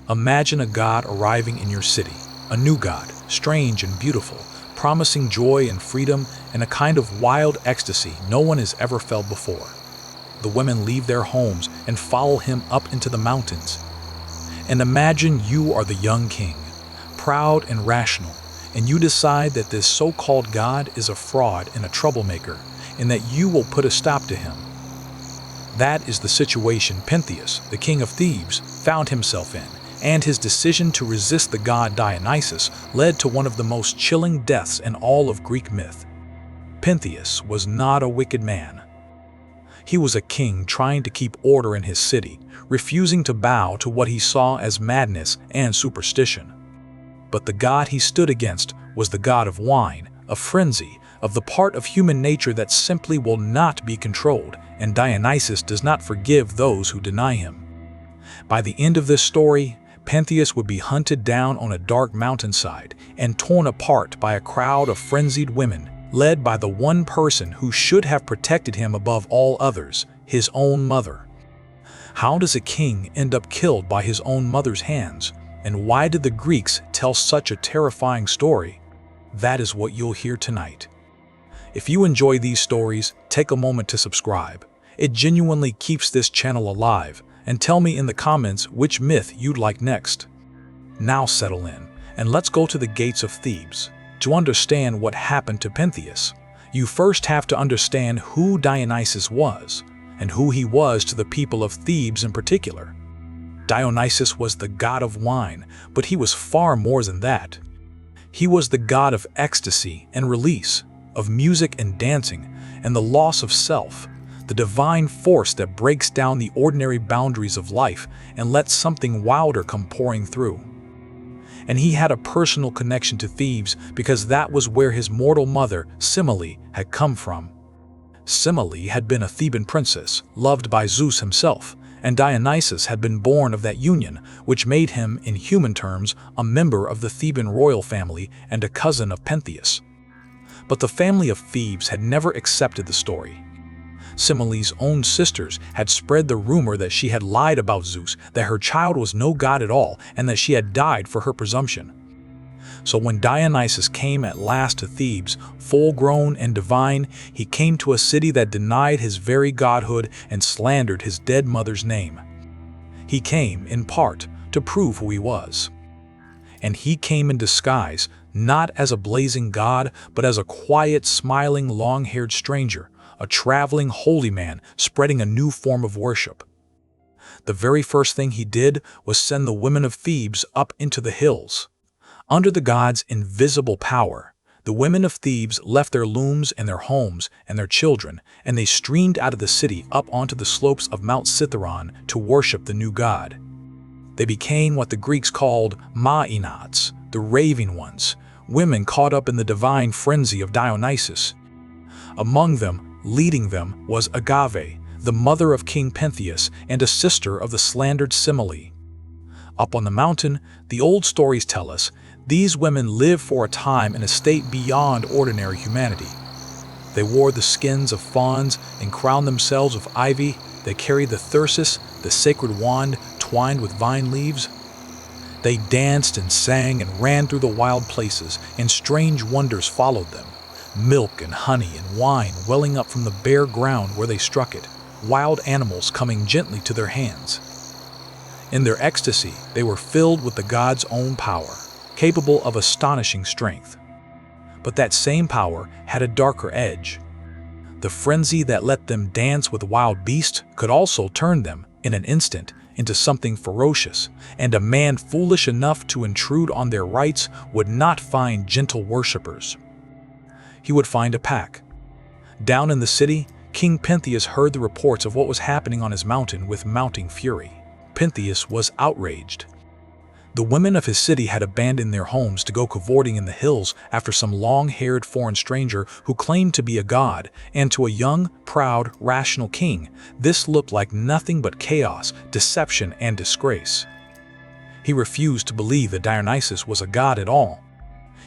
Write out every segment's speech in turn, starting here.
Imagine a god arriving in your city, a new god, strange and beautiful, promising joy and freedom and a kind of wild ecstasy no one has ever felt before. The women leave their homes and follow him up into the mountains. And imagine you are the young king, proud and rational, and you decide that this so-called god is a fraud and a troublemaker, and that you will put a stop to him. That is the situation Pentheus, the king of Thebes, found himself in, and his decision to resist the god Dionysus led to one of the most chilling deaths in all of Greek myth. Pentheus was not a wicked man. He was a king trying to keep order in his city, refusing to bow to what he saw as madness and superstition. But the god he stood against was the god of wine, of frenzy, of the part of human nature that simply will not be controlled, and Dionysus does not forgive those who deny him. By the end of this story, Pentheus would be hunted down on a dark mountainside and torn apart by a crowd of frenzied women, led by the one person who should have protected him above all others, his own mother. How does a king end up killed by his own mother's hands? And why did the Greeks tell such a terrifying story? That is what you'll hear tonight. If you enjoy these stories, take a moment to subscribe. It genuinely keeps this channel alive, and tell me in the comments which myth you'd like next. Now settle in, and let's go to the gates of Thebes. To understand what happened to Pentheus, you first have to understand who Dionysus was, and who he was to the people of Thebes in particular. Dionysus was the god of wine, but he was far more than that. He was the god of ecstasy and release, of music and dancing, and the loss of self, the divine force that breaks down the ordinary boundaries of life and lets something wilder come pouring through. And he had a personal connection to Thebes because that was where his mortal mother, Semele, had come from. Semele had been a Theban princess, loved by Zeus himself, and Dionysus had been born of that union, which made him, in human terms, a member of the Theban royal family and a cousin of Pentheus. But the family of Thebes had never accepted the story. Semele's own sisters had spread the rumor that she had lied about Zeus, that her child was no god at all, and that she had died for her presumption. So when Dionysus came at last to Thebes, full-grown and divine, he came to a city that denied his very godhood and slandered his dead mother's name. He came, in part, to prove who he was. And he came in disguise, not as a blazing god, but as a quiet, smiling, long-haired stranger, a traveling holy man spreading a new form of worship. The very first thing he did was send the women of Thebes up into the hills. Under the god's invisible power, the women of Thebes left their looms and their homes and their children, and they streamed out of the city up onto the slopes of Mount Citharon to worship the new god. They became what the Greeks called Maenades, the raving ones, women caught up in the divine frenzy of Dionysus. Among them, leading them, was Agave, the mother of King Pentheus and a sister of the slandered Semele. Up on the mountain, the old stories tell us, these women lived for a time in a state beyond ordinary humanity. They wore the skins of fawns and crowned themselves with ivy. They carried the thyrsus, the sacred wand twined with vine leaves. They danced and sang and ran through the wild places, and strange wonders followed them. Milk and honey and wine welling up from the bare ground where they struck it, wild animals coming gently to their hands. In their ecstasy, they were filled with the god's own power, capable of astonishing strength. But that same power had a darker edge. The frenzy that let them dance with wild beasts could also turn them, in an instant, into something ferocious, and a man foolish enough to intrude on their rights would not find gentle worshippers. He would find a pack. Down in the city, King Pentheus heard the reports of what was happening on his mountain with mounting fury. Pentheus was outraged. The women of his city had abandoned their homes to go cavorting in the hills after some long-haired foreign stranger who claimed to be a god, and to a young, proud, rational king, this looked like nothing but chaos, deception, and disgrace. He refused to believe that Dionysus was a god at all.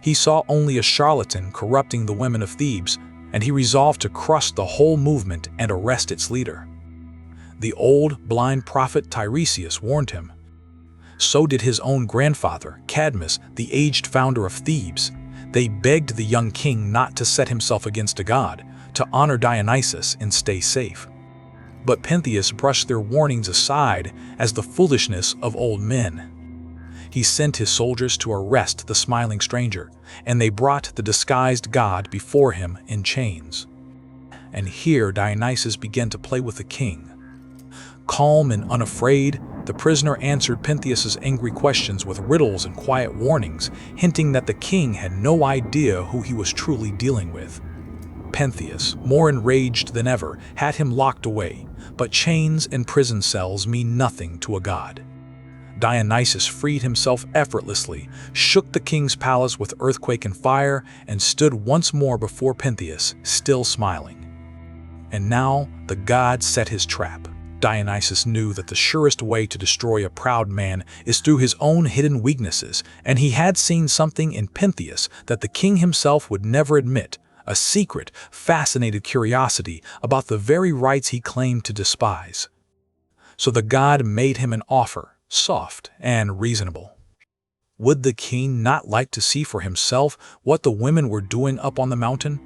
He saw only a charlatan corrupting the women of Thebes, and he resolved to crush the whole movement and arrest its leader. The old, blind prophet Tiresias warned him. So did his own grandfather, Cadmus, the aged founder of Thebes. They begged the young king not to set himself against a god, to honor Dionysus and stay safe. But Pentheus brushed their warnings aside as the foolishness of old men. He sent his soldiers to arrest the smiling stranger, and they brought the disguised god before him in chains. And here Dionysus began to play with the king. Calm and unafraid, the prisoner answered Pentheus's angry questions with riddles and quiet warnings, hinting that the king had no idea who he was truly dealing with. Pentheus, more enraged than ever, had him locked away, but chains and prison cells mean nothing to a god. Dionysus freed himself effortlessly, shook the king's palace with earthquake and fire, and stood once more before Pentheus, still smiling. And now the god set his trap. Dionysus knew that the surest way to destroy a proud man is through his own hidden weaknesses, and he had seen something in Pentheus that the king himself would never admit, a secret, fascinated curiosity about the very rights he claimed to despise. So the god made him an offer, soft and reasonable. Would the king not like to see for himself what the women were doing up on the mountain?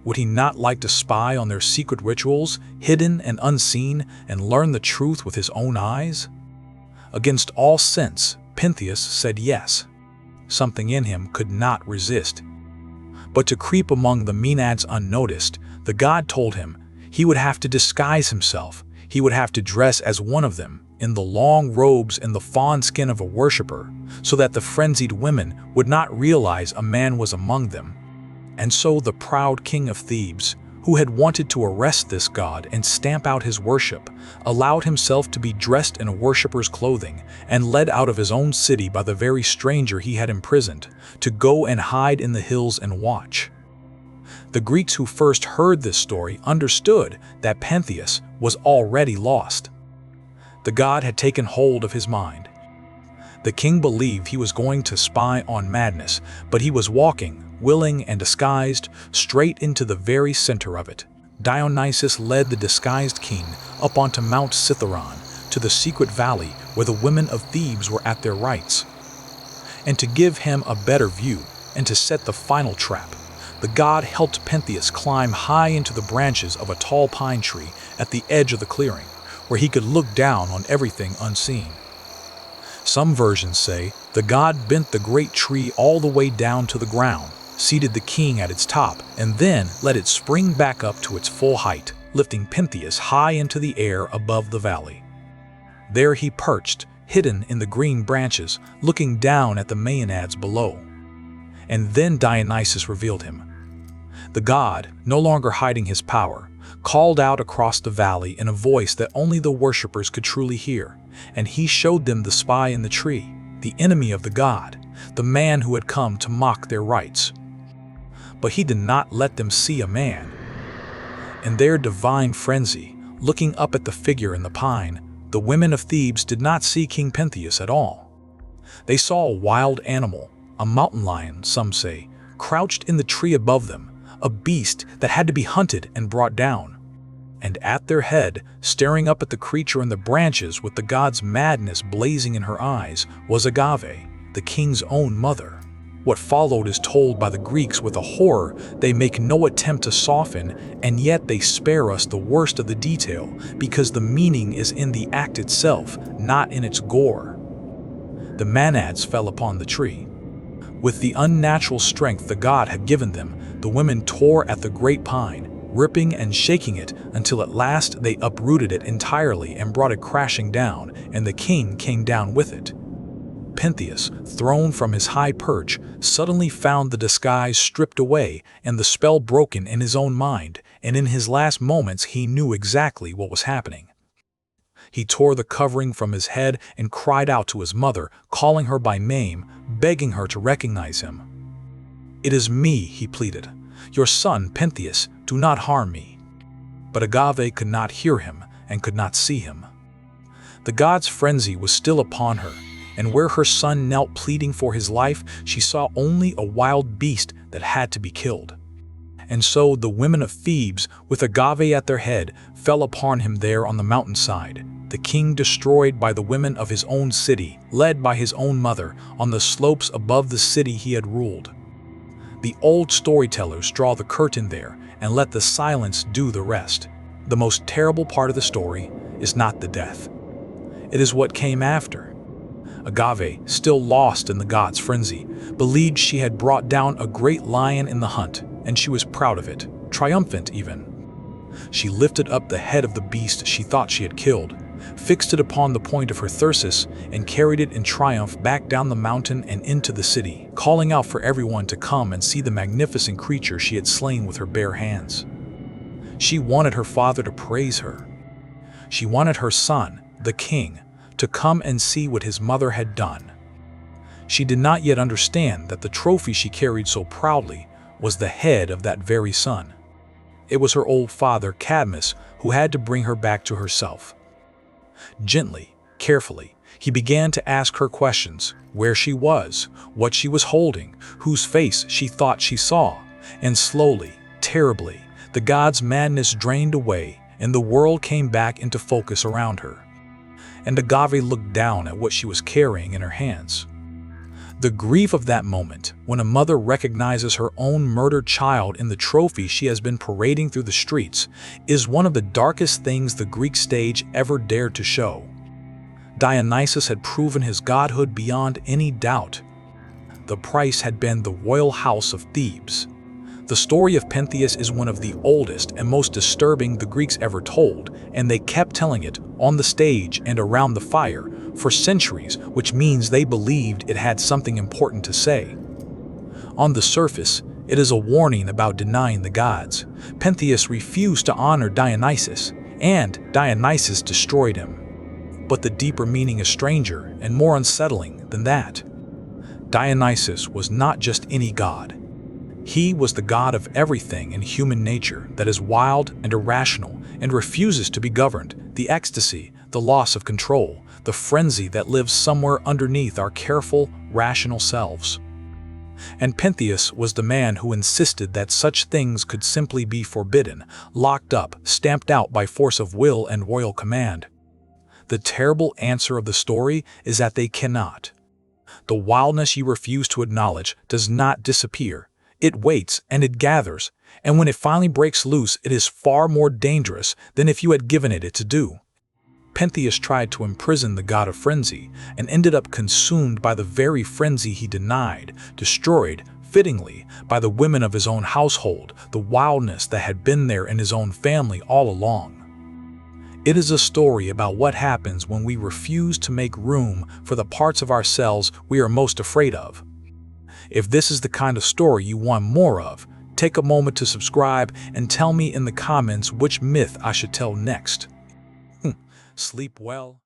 Would he not like to spy on their secret rituals, hidden and unseen, and learn the truth with his own eyes? Against all sense, Pentheus said yes. Something in him could not resist. But to creep among the Maenads unnoticed, the god told him he would have to disguise himself. He would have to dress as one of them, in the long robes and the fawn skin of a worshipper, so that the frenzied women would not realize a man was among them. And so the proud king of Thebes, who had wanted to arrest this god and stamp out his worship, allowed himself to be dressed in a worshipper's clothing and led out of his own city by the very stranger he had imprisoned, to go and hide in the hills and watch. The Greeks who first heard this story understood that Pentheus was already lost. The god had taken hold of his mind. The king believed he was going to spy on madness, but he was walking, willing and disguised, straight into the very center of it. Dionysus led the disguised king up onto Mount Cithaeron, to the secret valley where the women of Thebes were at their rites. And to give him a better view, and to set the final trap, the god helped Pentheus climb high into the branches of a tall pine tree at the edge of the clearing, where he could look down on everything unseen. Some versions say the god bent the great tree all the way down to the ground, seated the king at its top, and then let it spring back up to its full height, lifting Pentheus high into the air above the valley. There he perched, hidden in the green branches, looking down at the Maenads below. And then Dionysus revealed him. The god, no longer hiding his power, called out across the valley in a voice that only the worshippers could truly hear, and he showed them the spy in the tree, the enemy of the god, the man who had come to mock their rites. But he did not let them see a man. In their divine frenzy, looking up at the figure in the pine, the women of Thebes did not see King Pentheus at all. They saw a wild animal, a mountain lion, some say, crouched in the tree above them, a beast that had to be hunted and brought down. And at their head, staring up at the creature in the branches with the god's madness blazing in her eyes, was Agave, the king's own mother. What followed is told by the Greeks with a horror they make no attempt to soften, and yet they spare us the worst of the detail because the meaning is in the act itself, not in its gore. The Maenads fell upon the tree. With the unnatural strength the god had given them, the women tore at the great pine, ripping and shaking it until at last they uprooted it entirely and brought it crashing down, and the king came down with it. Pentheus, thrown from his high perch, suddenly found the disguise stripped away and the spell broken in his own mind, and in his last moments he knew exactly what was happening. He tore the covering from his head and cried out to his mother, calling her by name, begging her to recognize him. "It is me," he pleaded. "Your son, Pentheus, do not harm me." But Agave could not hear him and could not see him. The god's frenzy was still upon her, and where her son knelt pleading for his life, she saw only a wild beast that had to be killed. And so the women of Thebes, with Agave at their head, fell upon him there on the mountainside, the king destroyed by the women of his own city, led by his own mother, on the slopes above the city he had ruled. The old storytellers draw the curtain there and let the silence do the rest. The most terrible part of the story is not the death. It is what came after. Agave, still lost in the god's frenzy, believed she had brought down a great lion in the hunt, and she was proud of it, triumphant even. She lifted up the head of the beast she thought she had killed, fixed it upon the point of her thyrsus, and carried it in triumph back down the mountain and into the city, calling out for everyone to come and see the magnificent creature she had slain with her bare hands. She wanted her father to praise her. She wanted her son, the king, to come and see what his mother had done. She did not yet understand that the trophy she carried so proudly was the head of that very son. It was her old father, Cadmus, who had to bring her back to herself. Gently, carefully, he began to ask her questions: where she was, what she was holding, whose face she thought she saw. And slowly, terribly, the god's madness drained away, and the world came back into focus around her. And Agave looked down at what she was carrying in her hands. The grief of that moment, when a mother recognizes her own murdered child in the trophy she has been parading through the streets, is one of the darkest things the Greek stage ever dared to show. Dionysus had proven his godhood beyond any doubt. The price had been the royal house of Thebes. The story of Pentheus is one of the oldest and most disturbing the Greeks ever told, and they kept telling it on the stage and around the fire for centuries, which means they believed it had something important to say. On the surface, it is a warning about denying the gods. Pentheus refused to honor Dionysus, and Dionysus destroyed him. But the deeper meaning is stranger and more unsettling than that. Dionysus was not just any god. He was the god of everything in human nature that is wild and irrational and refuses to be governed, the ecstasy, the loss of control, the frenzy that lives somewhere underneath our careful, rational selves. And Pentheus was the man who insisted that such things could simply be forbidden, locked up, stamped out by force of will and royal command. The terrible answer of the story is that they cannot. The wildness you refuse to acknowledge does not disappear. It waits and it gathers, and when it finally breaks loose, it is far more dangerous than if you had given it its due. Pentheus tried to imprison the god of frenzy and ended up consumed by the very frenzy he denied, destroyed, fittingly, by the women of his own household, the wildness that had been there in his own family all along. It is a story about what happens when we refuse to make room for the parts of ourselves we are most afraid of. If this is the kind of story you want more of, take a moment to subscribe and tell me in the comments which myth I should tell next. Sleep well.